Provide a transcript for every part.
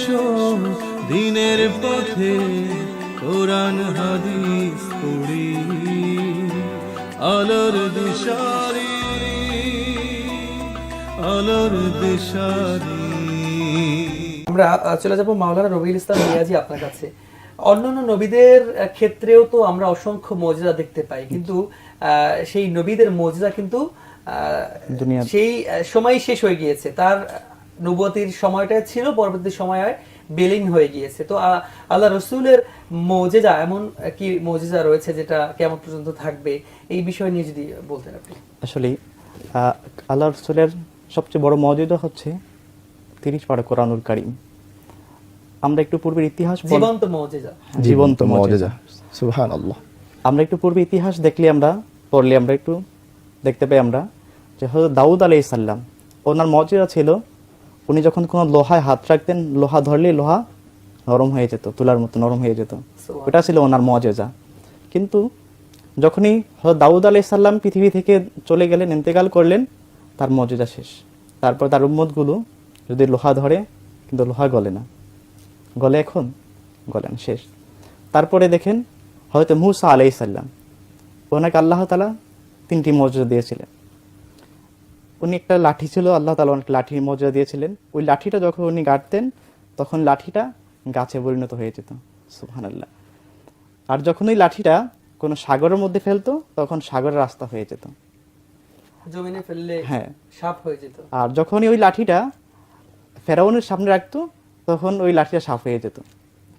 এসো দিনের পথে কোরআন হাদিস পড়ি আলোর দিশারি আলোর দিশারি। আমরা চলে যাব মাওলানা রবিউল ইসলাম নিয়াজি আপনার কাছে। অন্যান্য নবীদের ক্ষেত্রেও তো আমরা অসংখ্য মুজিজা দেখতে পাই, কিন্তু সেই নবীদের মুজিজা কিন্তু সেই সময় শেষ হয়ে গিয়েছে, তার নবুয়তির সময়টা ছিল, পরবর্তী সময়ে বিলীন হয়ে গিয়েছে। তো আল্লাহ রসুলের মুজিজা এমন কি মুজিজা রয়েছে যেটা কিয়ামত পর্যন্ত থাকবে, এই বিষয় নিয়ে যদি বলতেন আপনি। আসলে আল্লাহ রসুলের সবচেয়ে বড় মুজিজা হচ্ছে 30 পারা কোরআনুল কারীম। আমরা একটু পূর্বের ইতিহাস জীবন্ত মুজিজা, জীবন্ত মুজিজা, সুবহানাল্লাহ। আমরা একটু পূর্বে ইতিহাস দেখলে আমরা পড়লে আমরা একটু দেখতে পাই আমরা যে হযরত দাউদ আলাইহিস সালাম, ওনার মুজিজা ছিল উনি যখন কোনো লোহায় হাত রাখতেন, লোহা ধরলে লোহা নরম হয়ে যেত, তুলার মতো নরম হয়ে যেত, ওটা ছিল ওনার মুজিজা। কিন্তু যখনই হযরত দাউদ আলাইহিস সালাম পৃথিবী থেকে চলে গেলেন, ইন্তেকাল করলেন, তার মুজিজা শেষ। তারপর তার উম্মতগুলো যদি লোহা ধরে কিন্তু লোহা গলে না, গলে এখন গলে না, শেষ। তারপরে দেখেন হয়তো মূসা আলাইহিস সালাম, ওনাকে আল্লাহ তাআলা 3টি মুজিজা দিয়েছিলেন। উনি একটা লাঠি ছিল, আল্লাহ তাআলা অনেক লাঠির মুজিজা দিয়েছিলেন। ওই লাঠিটা যখন উনি গাঁটতেন তখন লাঠিটা গাছে পরিণত হয়ে যেত, সুবহানাল্লাহ। আর যখন ওই লাঠিটা কোনো সাগরের মধ্যে ফেলতো তখন সাগরের রাস্তা হয়ে যেত, জমিনে ফেললে হ্যাঁ সাপ হয়ে যেত। আর যখনই ওই লাঠিটা ফেরাউনের সামনে রাখতো তখন ওই লাঠিটা সাপ হয়ে যেত।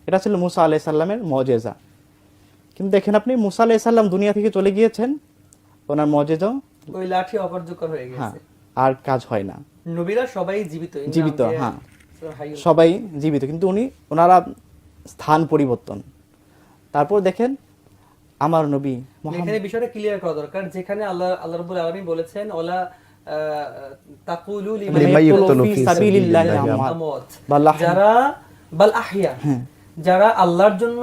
এটা ছিল মূসা আলাইহিস সালামের মুজিজা। কিন্তু দেখেন আপনি, মূসা আলাইহিস সালাম দুনিয়া থেকে চলে গিয়েছেন, ওনার মুজিজা ওই লাঠি অকার্যকর হয়ে হ্যাঁ গেছে, আর কাজ হয় না। নবীরা সবাই জীবিত, জীবিত, হ্যাঁ সবাই জীবিত, কিন্তু ওনারা স্থান পরিবর্তন। তারপর দেখেন আমার নবী এখানে বিষয়টা ক্লিয়ার করা দরকার, যেখানে আল্লাহ রাব্বুল আলামিন বলেছেন ওয়ালা তাকুলু লিমান ইয়াকতুলু ফি সাবিলিল্লাহি আমওয়াত, যারা বাল আহইয়া, যারা আল্লাহর জন্য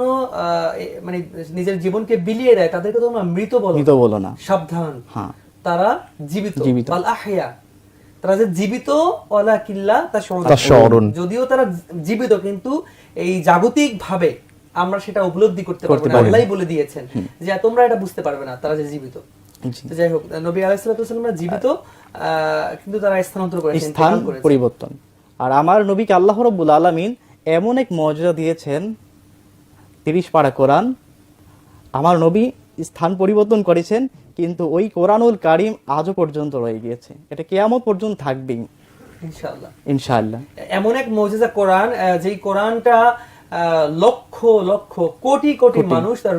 মানে নিজের জীবনকে বিলিয়ে দেয় তাদেরকে তোমরা মৃত বলো না, সাবধান, হ্যাঁ তারা জীবিত, বাল আহইয়া, তারা যে জীবিত ওয়ালা কিল্লা তাশউরুন, যদিও তারা জীবিত কিন্তু এই জাগতিক ভাবে আমরা সেটা উপলব্ধি করতে পারবো না। আল্লাহই বলে দিয়েছেন যে তোমরা এটা বুঝতে পারবে না, তারা যে জীবিত। তো যাই হোক, নবী আলাইহিস সাল্লাতু ওয়াসাল্লাম জীবিত, কিন্তু তারা স্থানান্তর করেছেন, স্থান পরিবর্তন। আর আমার নবীকে আল্লাহ রাব্বুল আলামিন এমন এক মুজিজা দিয়েছেন, 30 পারা কোরআন। আমার নবী স্থান পরিবর্তন করেছেন, কিন্তু ওই কোরআনুল কারীম আজও পর্যন্ত রয়ে গিয়েছে, এটা কিয়ামত পর্যন্ত থাকবে ইনশাআল্লাহ। ইনশাআল্লাহ এমন এক মুজিজা কোরআন, যেই কোরআনটা লক্ষ লক্ষ কোটি কোটি মানুষ তার